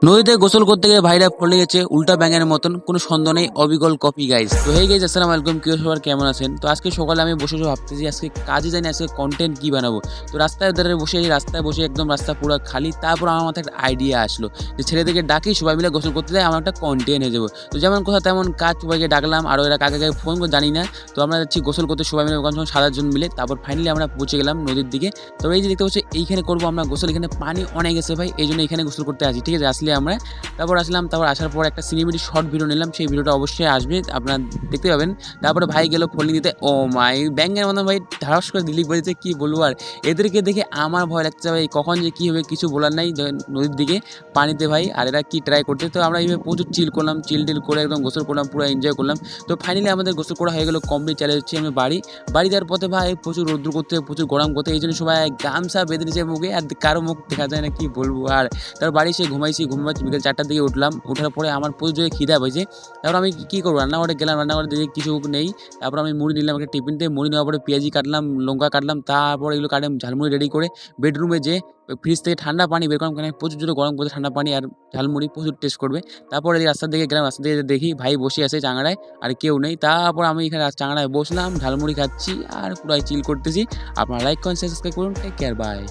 নদীতে গোসল করতে গিয়ে ভাইরা পড়ে গেছে উল্টা ব্যাঙের মতন, কোনো সন্দেহ নেই, অবিকল কপি গাইজ। তো হেই গাইজ, আসসালামু আলাইকুম, কি সবার কেমন আছেন? তো আজকে সকালে আমি বসে বসে ভাবতেছি আজকে কাজে জানি আজকে কন্টেন্ট কি বানাবো। তো রাস্তায় ধারে বসে এই রাস্তায় বসে একদম রাস্তা পুরো খালি, তারপর আমার মাথায় একটা আইডিয়া আসলো যে ছেলেদেরকে ডাকি সবাই মিলে গোসল করতে যাই, আমার একটা কন্টেন্ট হয়ে যাবো। তো যেমন কথা তেমন কাজ, সবাইকে ডাকলাম, আর এরা কাকে কাকে ফোন করে জানি না। তো আমরা যাচ্ছি গোসল করতে সবাই মিলে, 7 জন মিলে। তারপর ফাইনালি আমরা পৌঁছে গেলাম নদীর দিকে। তবে এই যে দেখতে পাচ্ছি এইখানে করবো আমরা গোসল, এখানে পানি অনেক গেছে ভাই, এই জন্য এখানে গোসল করতে আসি, ঠিক আছে? আসলে আমরা তারপর আসলাম, তারপর আসার পর একটা সিনেমেটিক শর্ট ভিডিও নিলাম, সেই ভিডিওটা অবশ্যই আসবে, আপনারা দেখতে পাবেন। তারপরে ভাই গেল ফোল্ডিং দিতে, ও মাই ব্যাঙের মতন ভাই ঢাড়স করে দিলিপ বলেছে, কি বলবো আর। এদেরকে দেখে আমার ভয় লাগছে ভাই, কখন যে কী হবে কিছু বলার নাই। নদীর দিকে পানিতে ভাই, আর এরা কি ট্রাই করতে। তো আমরা এইভাবে প্রচুর চিল করলাম, চিল টিল করে একদম গোসল করলাম, পুরো এনজয় করলাম। তো ফাইনালি আমাদের গোসল করা হয়ে গেলো কমপ্লিট। চলে যাচ্ছি আমি বাড়ি যাওয়ার পথে ভাই প্রচুর রৌদ্র করতে, প্রচুর গরম করতে, এই জন্য সবাই গামছা বেঁধে নিয়েছে মুখে, আর কারো মুখ দেখা যায় না, কি বলবো আর। তারপর বাড়ি এসে ঘুমাইছি, বিকেল 4টার দিকে উঠলাম। ওঠার পরে আমার প্রচুর জোরে খিদা পেয়েছে। তারপর আমি কী করবো, রান্নাঘরে গেলাম, রান্নাঘরে দেখি কিছু নেই। তারপর আমি মুড়ি নিলাম একটা টিফিনতে, মুড়ি নেওয়ার পরে পেঁয়াজি কাটলাম, লঙ্কা কাটলাম, তারপর এগুলো কাটে ঝালমুড়ি রেডি করে বেডরুমে যে ফ্রিজ থেকে ঠান্ডা পানি বের করলাম, কারণ প্রচুর জোরে গরম করতে ঠান্ডা পানি আর ঝালমুড়ি প্রচুর টেস্ট করবে। তারপর এই রাস্তার দিকে গেলাম, রাস্তা দিকে দেখি ভাই বসে আছে চাংড়ায়, আর কেউ নেই। তারপর আমি এখানে চাংড়ায় বসলাম, ঝালমুড়ি খাচ্ছি আর পুরাই চিল করতেছি। আপনারা লাইক করেন, সাবস্ক্রাইব করুন, টেক কেয়ার, বাই।